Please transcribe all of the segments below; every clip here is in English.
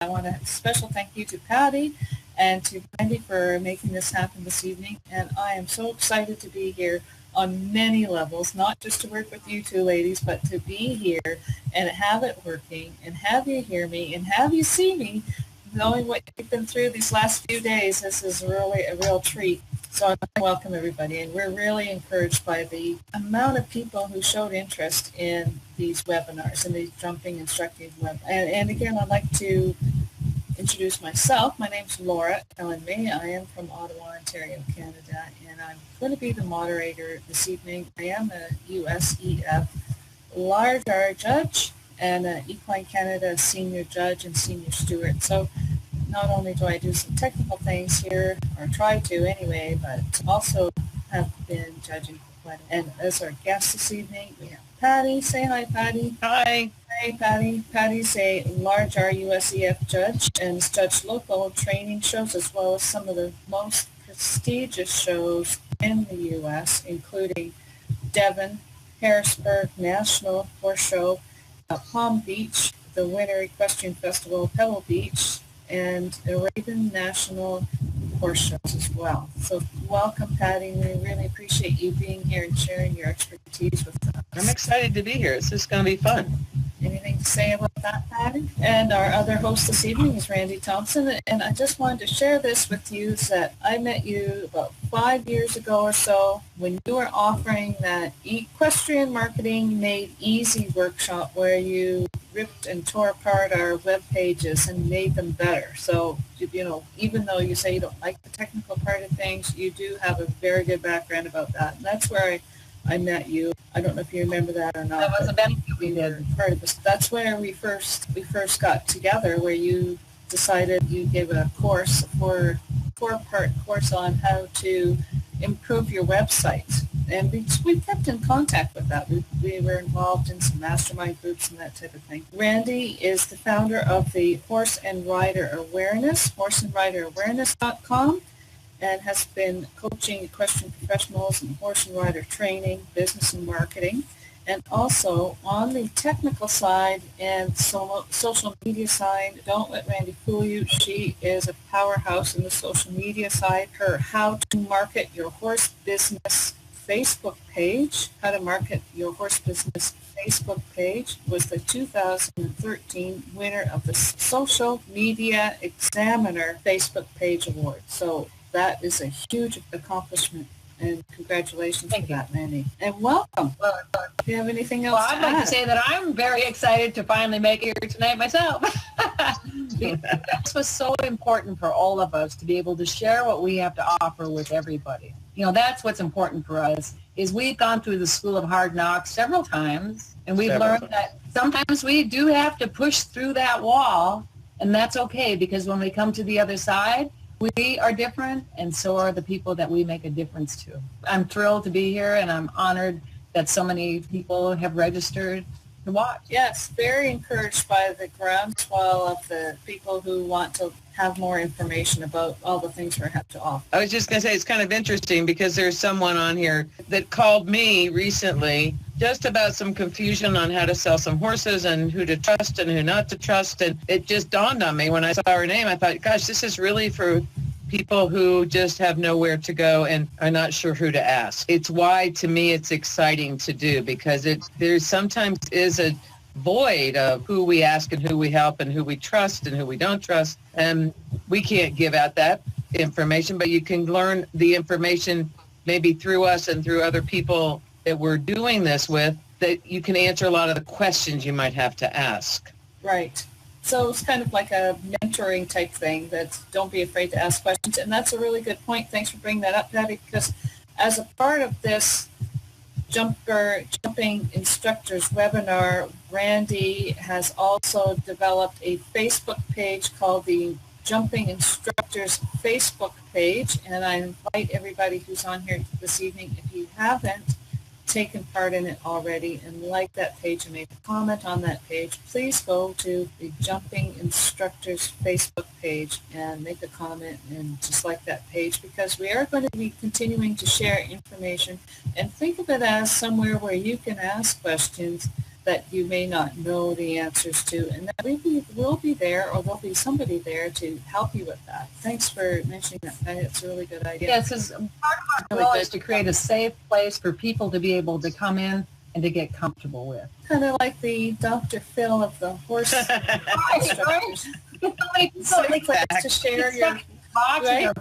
I want a special thank you to Patty and to Brandy for making this happen this evening. And I am so excited to be here on many levels, not just to work with you two ladies, but to be here and have it working and have you hear me and have you see me. Knowing what you've been through these last few days, this is really a real treat. So I want to welcome everybody, and we're really encouraged by the amount of people who showed interest in these webinars and these jumping instructing web. And again, I'd like to introduce myself. My name's Laura Ellen May. I am from Ottawa, Ontario, Canada, and I'm going to be the moderator this evening. I am a USEF large R judge and an Equine Canada senior judge and senior steward. So not only do I do some technical things here, or try to anyway, but also have been judging for quite a. And as our guest this evening, we have Patty. Say hi, Patty. Hi. Hey, Patty. Patty's a large RUSEF judge and has judged local training shows as well as some of the most prestigious shows in the U.S., including Devon, Harrisburg National Horse Show, Palm Beach, the Winter Equestrian Festival, Pebble Beach, and the Raven National Horse Shows as well. So welcome, Patty. We really appreciate you being here and sharing your expertise with us. I'm excited to be here. It's just going to be fun. Anything to say about that, Patty? And our other host this evening is Randy Thompson. And I just wanted to share this with you is that I met you about 5 years ago or so when you were offering that Equestrian Marketing Made Easy workshop where you ripped and tore apart our web pages and made them better. So, you know, even though you say you don't like the technical part of things, you do have a very good background about that. And that's where I met you. I don't know if you remember that or not. That was a benefit we did. Part of this. That's where we first got together, where you decided you gave a course, a four-part course on how to improve your website. And we kept in contact with that. We were involved in some mastermind groups and that type of thing. Randy is the founder of the Horse and Rider Awareness, horseandriderawareness.com, and has been coaching equestrian professionals in horse and rider training, business and marketing, and also on the technical side and social media side. Don't let Randy fool you. She is a powerhouse in the social media side. Her How to Market Your Horse Business Facebook page, How to Market Your Horse Business Facebook page, was the 2013 winner of the Social Media Examiner Facebook Page Award. So that is a huge accomplishment, and congratulations for that, Mandy. And welcome. Well, do you have anything else to I'd like to say that I'm very excited to finally make it here tonight myself. This was so important for all of us to be able to share what we have to offer with everybody. You know, that's what's important for us, is we've gone through the school of hard knocks several times, and we've learned that sometimes we do have to push through that wall, and that's okay, because when we come to the other side, we are different, and so are the people that we make a difference to. I'm thrilled to be here, and I'm honored that so many people have registered to watch. Yes, very encouraged by the groundswell of the people who want to have more information about all the things we have to offer. I was just going to say, it's kind of interesting because there's someone on here that called me recently just about some confusion on how to sell some horses and who to trust and who not to trust. And it just dawned on me when I saw her name. I thought, gosh, this is really for people who just have nowhere to go and are not sure who to ask. It's why, to me, it's exciting to do, because there sometimes is a void of who we ask and who we help and who we trust and who we don't trust. And we can't give out that information, but you can learn the information maybe through us and through other people that we're doing this with, that you can answer a lot of the questions you might have to ask. Right. So it's kind of like a mentoring type thing, that don't be afraid to ask questions. And that's a really good point. Thanks for bringing that up, Patty, because as a part of this jumping instructors webinar, Randy has also developed a Facebook page called the Jumping Instructors Facebook page. And I invite everybody who's on here this evening, if you haven't taken part in it already and like that page and make a comment on that page, please go to the Jumping Instructors Facebook page and make a comment and just like that page, because we are going to be continuing to share information, and think of it as somewhere where you can ask questions that you may not know the answers to, and that we will be there, or there'll be somebody there to help you with that. Thanks for mentioning that, Patty. It's a really good idea. Yes, part of our goal is to create a safe place for people to be able to come in and to get comfortable with. Kind of like the Dr. Phil of the horse instructors. Safe place to share your right?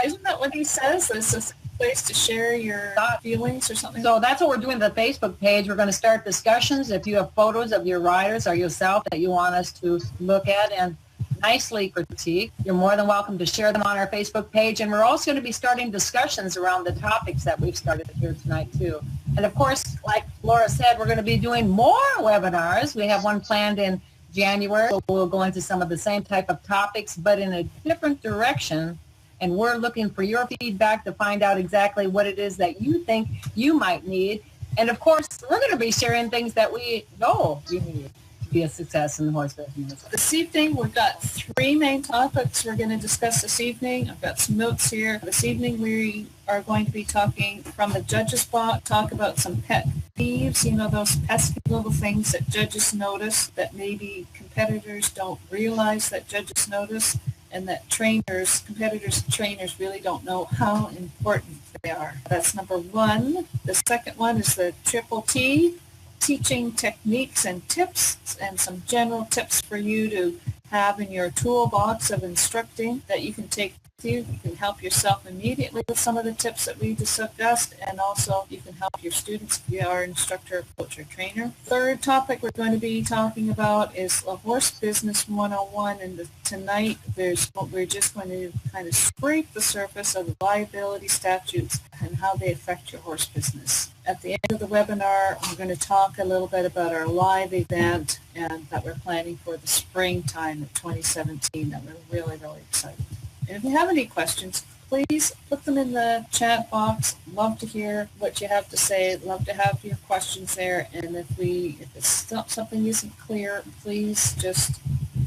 Isn't that what he says? It's a safe place to share your feelings or something. So that's what we're doing with the Facebook page. We're going to start discussions. If you have photos of your riders or yourself that you want us to look at and nicely critique, you're more than welcome to share them on our Facebook page. And we're also going to be starting discussions around the topics that we've started here tonight too. And of course, like Laura said, we're going to be doing more webinars. We have one planned in January. So we'll go into some of the same type of topics, but in a different direction. And we're looking for your feedback to find out exactly what it is that you think you might need. And of course, we're going to be sharing things that we know you need to be a success in the horse business. This evening, we've got 3 main topics we're going to discuss this evening. I've got some notes here. This evening, we are going to be talking from the judges box, talk about some pet peeves, those pesky little things that judges notice that maybe competitors don't realize that judges notice, and that competitors and trainers really don't know how important they are. That's number 1. The second one is the triple T, teaching techniques and tips, and some general tips for you to have in your toolbox of instructing that you can take with you. You can help yourself immediately with some of the tips that we discussed, and also you can help your students if you are an instructor, coach, or trainer. Third topic we're going to be talking about is a horse business 101, and tonight we're just going to kind of scrape the surface of the liability statutes and how they affect your horse business. At the end of the webinar, we're going to talk a little bit about our live event and that we're planning for the springtime of 2017 that we're really, really excited. And if you have any questions, please put them in the chat box. Love to hear what you have to say. Love to have your questions there. And if something isn't clear, please just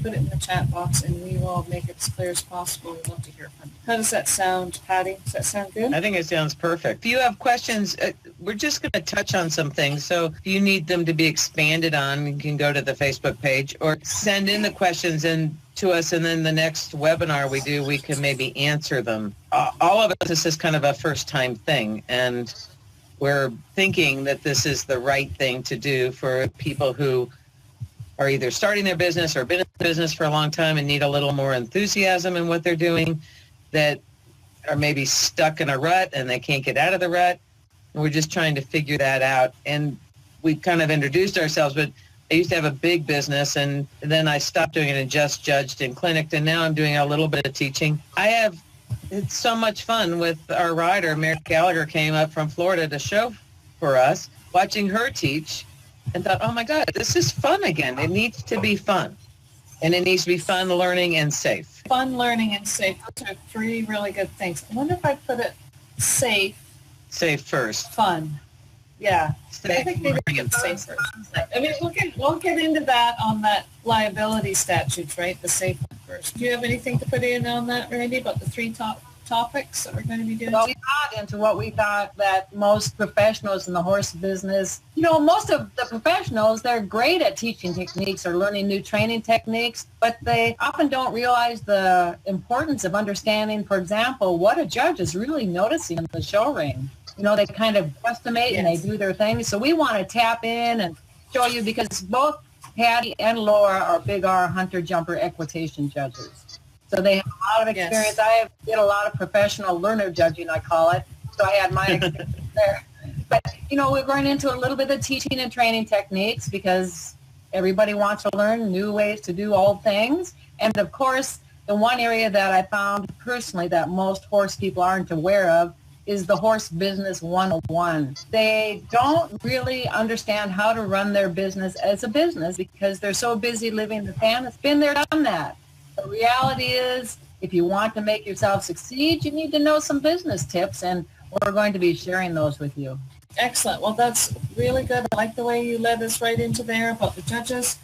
put it in the chat box and we will make it as clear as possible. We'd love to hear from you. How does that sound, Patty? Does that sound good? I think it sounds perfect. If you have questions, we're just going to touch on some things. So if you need them to be expanded on, you can go to the Facebook page or send in the questions to us, and then the next webinar we do, we can maybe answer them. All of us, this is kind of a first-time thing, and we're thinking that this is the right thing to do for people who are either starting their business or been in business for a long time and need a little more enthusiasm in what they're doing, that are maybe stuck in a rut and they can't get out of the rut. And we're just trying to figure that out. And we kind of introduced ourselves, but I used to have a big business, and then I stopped doing it and just judged and clinicked, and now I'm doing a little bit of teaching. It's so much fun with our rider. Mary Gallagher came up from Florida to show for us, watching her teach, and thought, oh my God, this is fun again. It needs to be fun. And it needs to be fun, learning, and safe. Fun, learning, and safe. Those are 3 really good things. I wonder if I put it safe. Safe first. Fun. Yeah. Safe, I think maybe we can safe first. I mean, we'll get into that on that liability statutes, right? The safe one first. Do you have anything to put in on that, Randy, about the 3 topics that we're going to be doing? Well, we got into what we thought that most professionals in the horse business, most of the professionals, they're great at teaching techniques or learning new training techniques, but they often don't realize the importance of understanding, for example, what a judge is really noticing in the show ring. They kind of estimate and they do their thing. So we want to tap in and show you, because both Patty and Laura are big R hunter jumper equitation judges. So they have a lot of experience. I did a lot of professional learner judging, I call it. So I had my experience there. But, we're going into a little bit of teaching and training techniques because everybody wants to learn new ways to do old things. And, of course, the one area that I found personally that most horse people aren't aware of is the horse business 101. They don't really understand how to run their business as a business because they're so busy living the fantasy. Been there, done that. The reality is, if you want to make yourself succeed, you need to know some business tips, and we're going to be sharing those with you. Excellent. Well, that's really good. I like the way you led us right into there about the judges.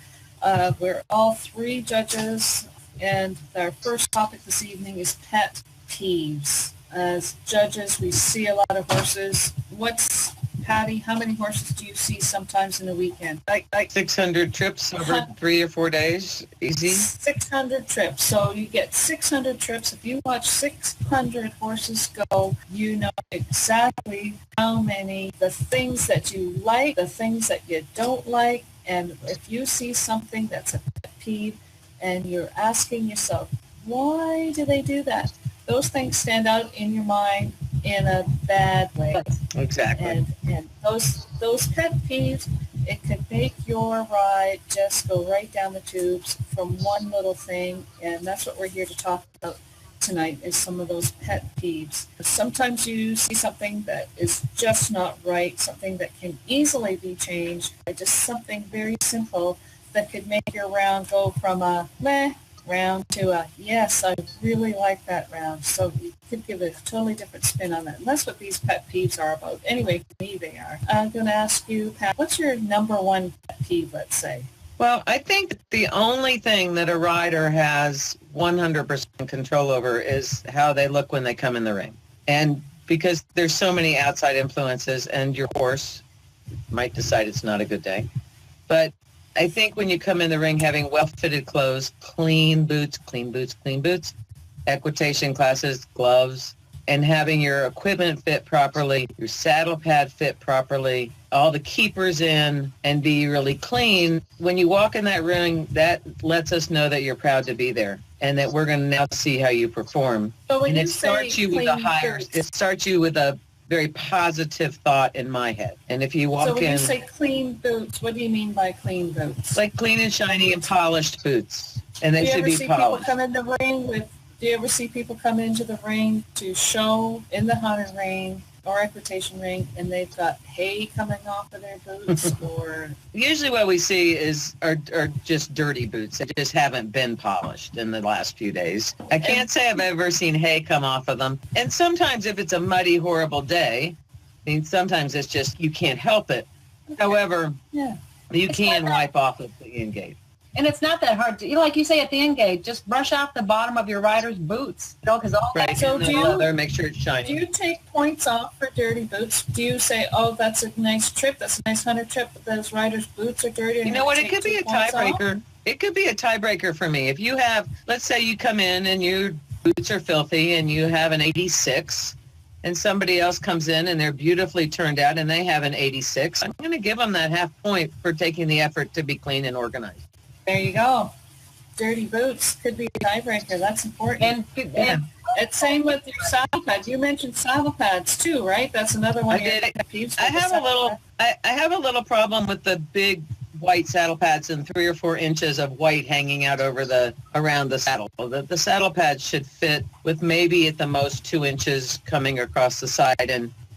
We're all 3 judges, and our first topic this evening is pet peeves. As judges, we see a lot of horses. What's Patty, how many horses do you see sometimes in a weekend? 600 trips over 3 or 4 days, easy. 600 trips. So you get 600 trips. If you watch 600 horses go, you know exactly how many, the things that you like, the things that you don't like. And if you see something that's a pet peeve and you're asking yourself, why do they do that? Those things stand out in your mind in a bad way. Exactly. And those pet peeves, it could make your ride just go right down the tubes from one little thing. And that's what we're here to talk about tonight, is some of those pet peeves. Sometimes you see something that is just not right, something that can easily be changed by just something very simple that could make your round go from a meh round to a yes, I really like that round. So you could give a totally different spin on that. And that's what these pet peeves are about. Anyway, for me they are. I'm going to ask you, Pat, what's your number one pet peeve, let's say? Well, I think the only thing that a rider has 100% control over is how they look when they come in the ring. And because there's so many outside influences, and your horse might decide it's not a good day. But I think when you come in the ring having well-fitted clothes, clean boots, equitation classes, gloves, and having your equipment fit properly, your saddle pad fit properly, all the keepers in, and be really clean. When you walk in that ring, that lets us know that you're proud to be there and that we're going to now see how you perform. So when and you it starts you with a higher, it starts you with a very positive thought in my head. And if you walk in... So when you say clean boots, what do you mean by clean boots? Like clean and shiny and polished boots. And they should be polished. Do you ever see people come into the ring to show in the hunter ring or equitation ring, and they've got hay coming off of their boots? Or usually what we see are just dirty boots that just haven't been polished in the last few days. I can't say I've ever seen hay come off of them. And sometimes if it's a muddy, horrible day, I mean, sometimes it's just you can't help it. However, you can wipe off at the end gate. And it's not that hard to, like you say at the end gate, just brush off the bottom of your rider's boots, because all right. that. So make sure it's shiny. Do you take points off for dirty boots? Do you say, oh, that's a nice trip, that's a nice hunter trip, but those rider's boots are dirty? You know what? It could be a tiebreaker. It could be a tiebreaker for me. If you have, let's say you come in and your boots are filthy and you have an 86, and somebody else comes in and they're beautifully turned out and they have an 86, I'm going to give them that half point for taking the effort to be clean and organized. There you go. Dirty boots could be a tiebreaker. That's important. And it's same with your saddle pads. You mentioned saddle pads too, right? That's another one. I have a little problem with the big white saddle pads and 3 or 4 inches of white hanging out around the saddle. The saddle pads should fit with maybe at the most 2 inches coming across the side,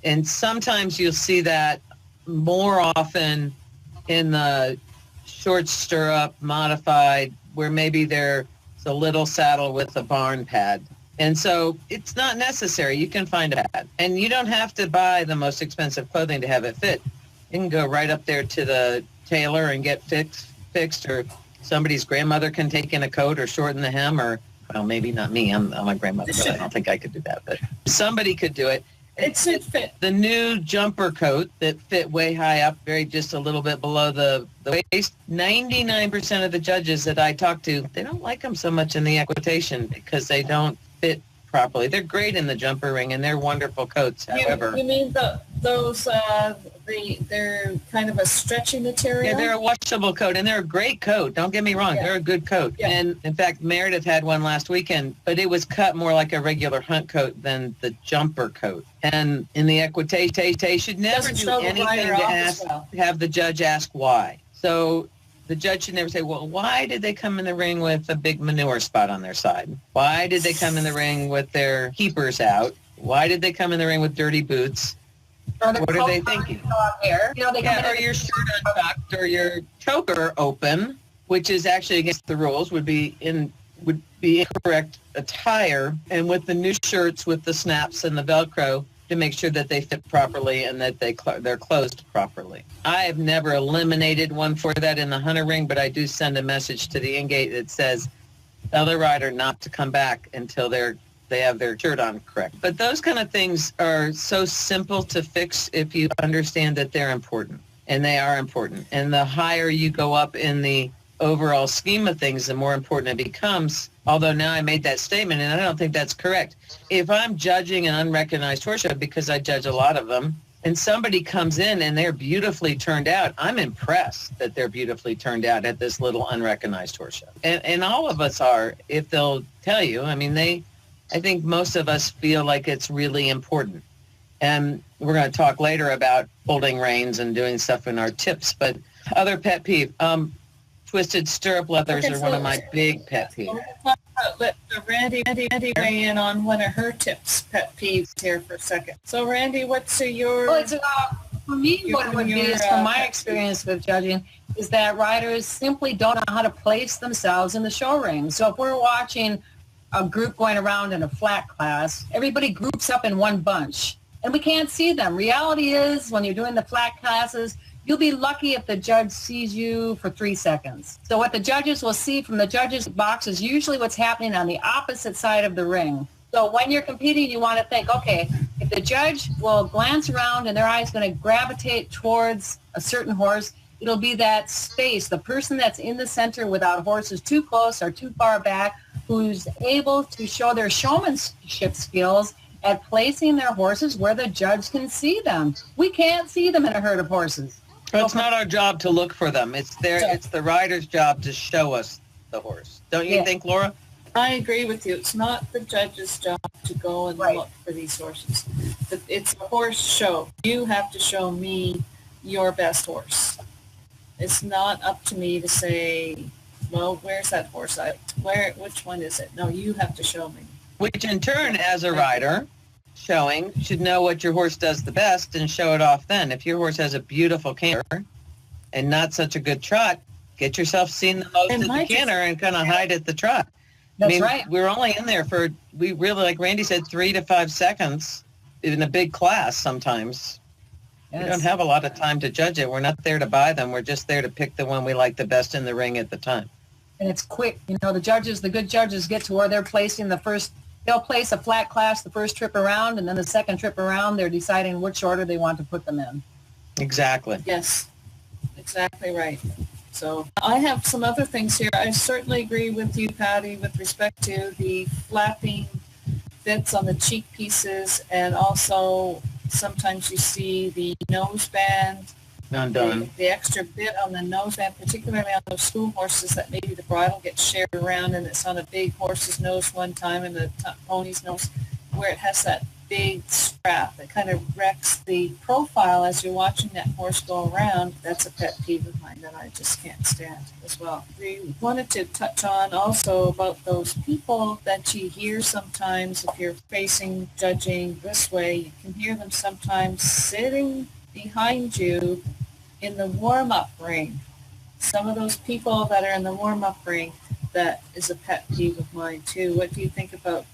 and sometimes you'll see that more often in the short stirrup modified, where maybe there's a little saddle with a barn pad. And so it's not necessary. You can find a pad. And you don't have to buy the most expensive clothing to have it fit. You can go right up there to the tailor and get fixed, or somebody's grandmother can take in a coat or shorten the hem, or, well, maybe not me. I'm a grandmother, but I don't think I could do that. But somebody could do it. It should fit. The new jumper coat that fit way high up, just a little bit below the waist, 99% of the judges that I talk to, they don't like them so much in the equitation because they don't fit properly. They're great in the jumper ring and they're wonderful coats. However, you mean they're kind of a stretchy material? Yeah, they're a washable coat, and they're a great coat. Don't get me wrong. Yeah. They're a good coat. Yeah. And in fact, Meredith had one last weekend, but it was cut more like a regular hunt coat than the jumper coat. And in the equitation, they should never do anything to have the judge ask why. So the judge should never say, well, why did they come in the ring with a big manure spot on their side? Why did they come in the ring with their keepers out? Why did they come in the ring with dirty boots? What are they thinking? Or your shirt untucked or your choker open, which is actually against the rules, would be incorrect attire. And with the new shirts with the snaps and the Velcro, to make sure that they fit properly and that they're closed properly. I have never eliminated one for that in the hunter ring, but I do send a message to the in-gate that says, tell the rider not to come back until they're they have their shirt on correct. But those kind of things are so simple to fix if you understand that they're important, and they are important. And the higher you go up in the overall scheme of things, the more important it becomes. Although now I made that statement, and I don't think that's correct. If I'm judging an unrecognized horse show, because I judge a lot of them, and somebody comes in and they're beautifully turned out, I'm impressed that they're beautifully turned out at this little unrecognized horse show. And all of us are, if they'll tell you. I mean, I think most of us feel like it's really important. And we're going to talk later about holding reins and doing stuff in our tips. But other pet peeve, twisted stirrup leathers are one of my big pet peeves. Let Randy weigh in on one of her tips, pet peeves here for a second. So Randy, what's your... Well, it's for me, what it would be is, from my experience with judging, is that riders simply don't know how to place themselves in the show ring. So if we're watching a group going around in a flat class, everybody groups up in one bunch, and we can't see them. Reality is, when you're doing the flat classes, you'll be lucky if the judge sees you for 3 seconds. So what the judges will see from the judges' box is usually what's happening on the opposite side of the ring. So when you're competing, you want to think, okay, if the judge will glance around and their eye is going to gravitate towards a certain horse, it'll be that space, the person that's in the center without horses too close or too far back, who's able to show their showmanship skills at placing their horses where the judge can see them. We can't see them in a herd of horses. Well, it's not our job to look for them. It's the rider's job to show us the horse. Don't you think, Laura? I agree with you. It's not the judge's job to go and look for these horses. It's a horse show. You have to show me your best horse. It's not up to me to say, well, where's that horse? Which one is it? No, you have to show me. Which in turn, as a rider showing, should know what your horse does the best and show it off then. If your horse has a beautiful canter and not such a good trot, get yourself seen the most at the canter and kind of hide at the trot. That's right. We're only in there for, we really, like Randy said, 3 to 5 seconds in a big class sometimes. Yes. We don't have a lot of time to judge it. We're not there to buy them. We're just there to pick the one we like the best in the ring at the time. And it's quick. You know, the good judges get to where they're placing they'll place a flat class the first trip around, and then the second trip around, they're deciding which order they want to put them in. Exactly. Yes, exactly right. So I have some other things here. I certainly agree with you, Patty, with respect to the flapping bits on the cheek pieces, and also sometimes you see the nose band, the extra bit on the nose band, particularly on those school horses that maybe the bridle gets shared around and it's on a big horse's nose one time and the pony's nose, where it has that big strap that kind of wrecks the profile as you're watching that horse go around. That's a pet peeve of mine that I just can't stand as well. We wanted to touch on also about those people that you hear sometimes if you're facing judging this way. You can hear them sometimes sitting behind you in the warm-up ring. Some of those people that are in the warm-up ring, that is a pet peeve of mine too. What do you think about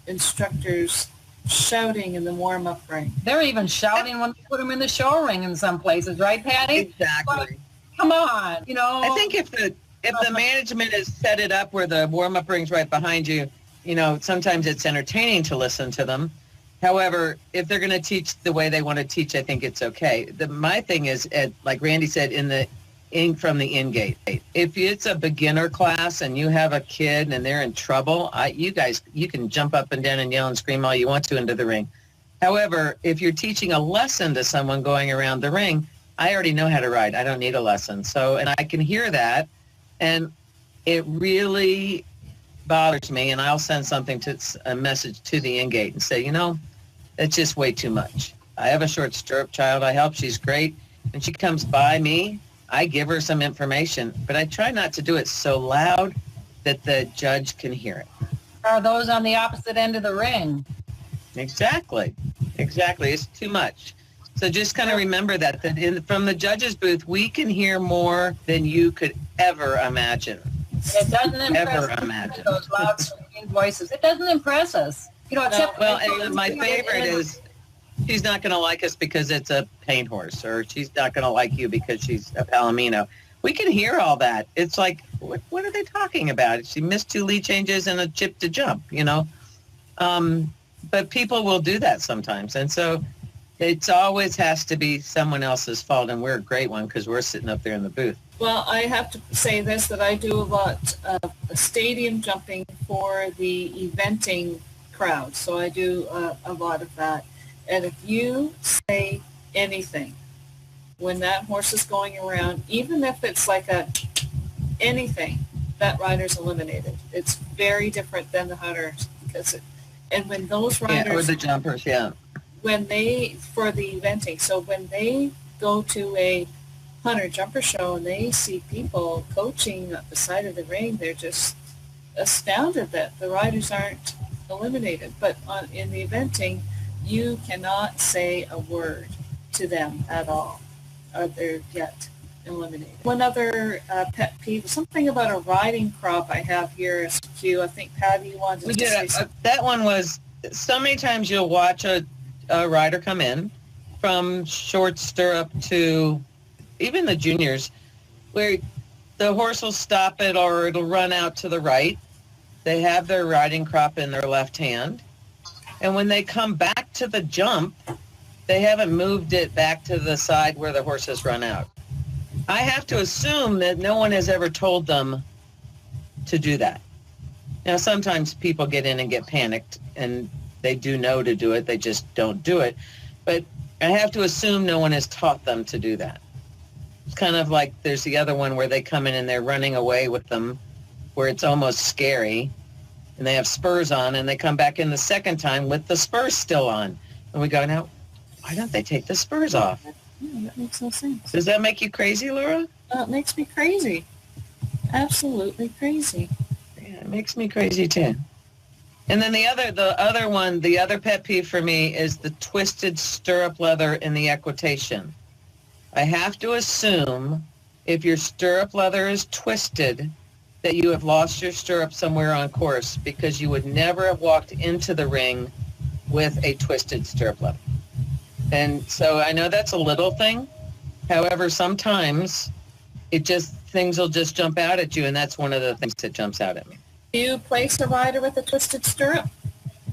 instructors shouting in the warm-up ring? They're even shouting when they put them in the show ring in some places, right, Patty? Exactly. But, come on, you know. I think if the management has set it up where the warm-up ring's right behind you, you know, sometimes it's entertaining to listen to them. However, if they're going to teach the way they want to teach, I think it's okay. My thing is, like Randy said, from the in gate. If it's a beginner class and you have a kid and they're in trouble, you can jump up and down and yell and scream all you want to into the ring. However, if you're teaching a lesson to someone going around the ring, I already know how to ride. I don't need a lesson. So, and I can hear that, and it really bothers me, and I'll send a message to the in gate and say, you know, it's just way too much. I have a short stirrup child I help. She's great. When she comes by me, I give her some information, but I try not to do it so loud that the judge can hear it. Are those on the opposite end of the ring? Exactly. It's too much. So just kind of remember that from the judge's booth, we can hear more than you could ever imagine. It doesn't impress us, those loud screaming voices. It doesn't impress us. You know, except my favorite is, she's not going to like us because it's a paint horse, or she's not going to like you because she's a Palomino. We can hear all that. It's like, what are they talking about? She missed 2 lead changes and a chip to jump, you know? But people will do that sometimes. And so it always has to be someone else's fault. And we're a great one because we're sitting up there in the booth. Well, I have to say this, that I do a lot of stadium jumping for the eventing crowd. So I do a lot of that. And if you say anything when that horse is going around, even if it's like anything, that rider's eliminated. It's very different than the hunters and when those riders, or the jumpers, when they, for the eventing, so when they go to a hunter jumper show and they see people coaching at the side of the ring, they're just astounded that the riders aren't eliminated. But in the eventing, you cannot say a word to them at all. They're yet eliminated. One other pet peeve, something about a riding crop I have here as a cue. I think Patty wanted to say something. That one was, so many times you'll watch a rider come in from short stirrup to even the juniors, where the horse will stop it or it'll run out to the right. They have their riding crop in their left hand. And when they come back to the jump, they haven't moved it back to the side where the horse has run out. I have to assume that no one has ever told them to do that. Now, sometimes people get in and get panicked, and they do know to do it. They just don't do it. But I have to assume no one has taught them to do that. It's kind of like there's the other one where they come in and they're running away with them, where it's almost scary, and they have spurs on, and they come back in the second time with the spurs still on. And we go, now, why don't they take the spurs off? Yeah, that makes no sense. Does that make you crazy, Laura? It makes me crazy. Absolutely crazy. Yeah, it makes me crazy too. And then the other pet peeve for me is the twisted stirrup leather in the equitation. I have to assume if your stirrup leather is twisted that you have lost your stirrup somewhere on course, because you would never have walked into the ring with a twisted stirrup leather. And so I know that's a little thing. However, sometimes things will just jump out at you, and that's one of the things that jumps out at me. Do you place a rider with a twisted stirrup?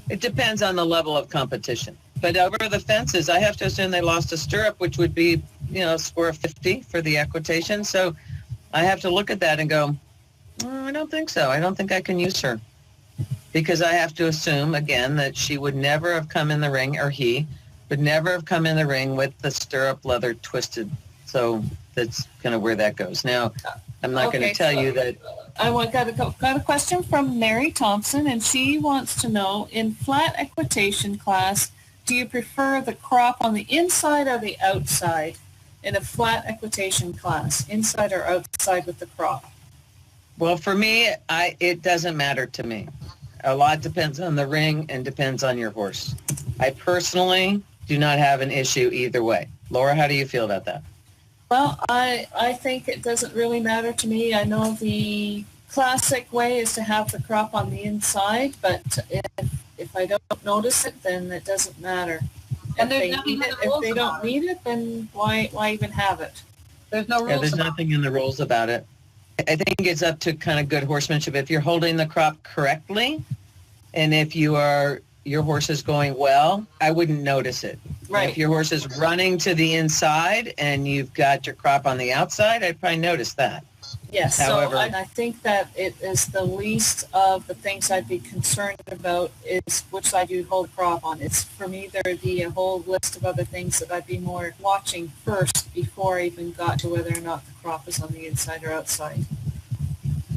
It depends on the level of competition. But over the fences, I have to assume they lost a stirrup, which would be, score of 50 for the equitation. So I have to look at that and go, I don't think so. I don't think I can use her. Because I have to assume, again, that she would never have come in the ring, or he would never have come in the ring with the stirrup leather twisted. So that's kind of where that goes. Now, I'm not going to tell you that. I got a question from Mary Thompson, and she wants to know, in flat equitation class, do you prefer the crop on the inside or the outside in a flat equitation class, inside or outside with the crop? Well, for me, it doesn't matter to me. A lot depends on the ring and depends on your horse. I personally do not have an issue either way. Laura, how do you feel about that? Well, I think it doesn't really matter to me. I know the classic way is to have the crop on the inside, but if I don't notice it, then it doesn't matter. And If they don't need it, then why even have it? There's no rules. Yeah, there's nothing in the rules about it. I think it's up to kind of good horsemanship. If you're holding the crop correctly, and if your horse is going well, I wouldn't notice it. Right. If your horse is running to the inside and you've got your crop on the outside, I'd probably notice that. Yes, However, so I think that it is the least of the things I'd be concerned about is which side you hold the crop on. It's, for me, there'd be a whole list of other things that I'd be more watching first before I even got to whether or not the crop is on the inside or outside.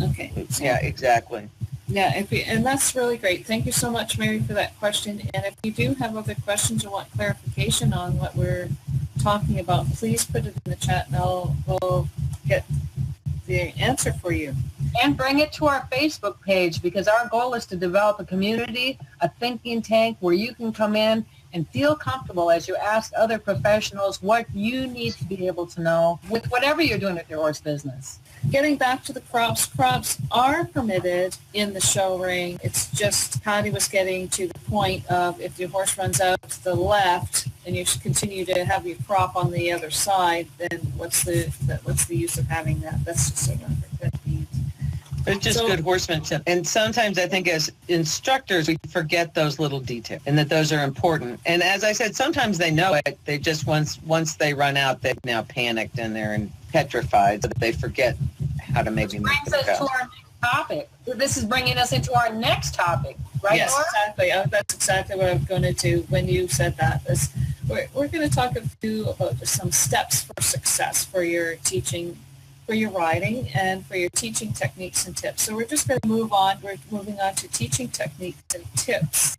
Okay. So, yeah, exactly. yeah, and that's really great. Thank you so much, Mary, for that question. And if you do have other questions or want clarification on what we're talking about, please put it in the chat and we'll get the answer for you. And bring it to our Facebook page, because our goal is to develop a community, a thinking tank where you can come in and feel comfortable as you ask other professionals what you need to be able to know with whatever you're doing with your horse business. Getting back to the crops are permitted in the show ring. It's just Patty was getting to the point of if your horse runs out to the left and you continue to have your crop on the other side, then what's the use of having that? That's just another pet peeve. It's just So- good horsemanship. And sometimes I think as instructors, we forget those little details and that those are important. And as I said, sometimes they know it. They just, once they run out, they've now panicked and they're petrified, so that they forget how to maybe make Brings them us go. to our next topic. This is bringing us into our next topic, right, Yes, Laura? exactly. That's exactly what I'm going to do when you said that. We're going to talk about just some steps for success for your teaching, for your writing, and for your teaching techniques and tips. So we're just going to move on. We're moving on to teaching techniques and tips.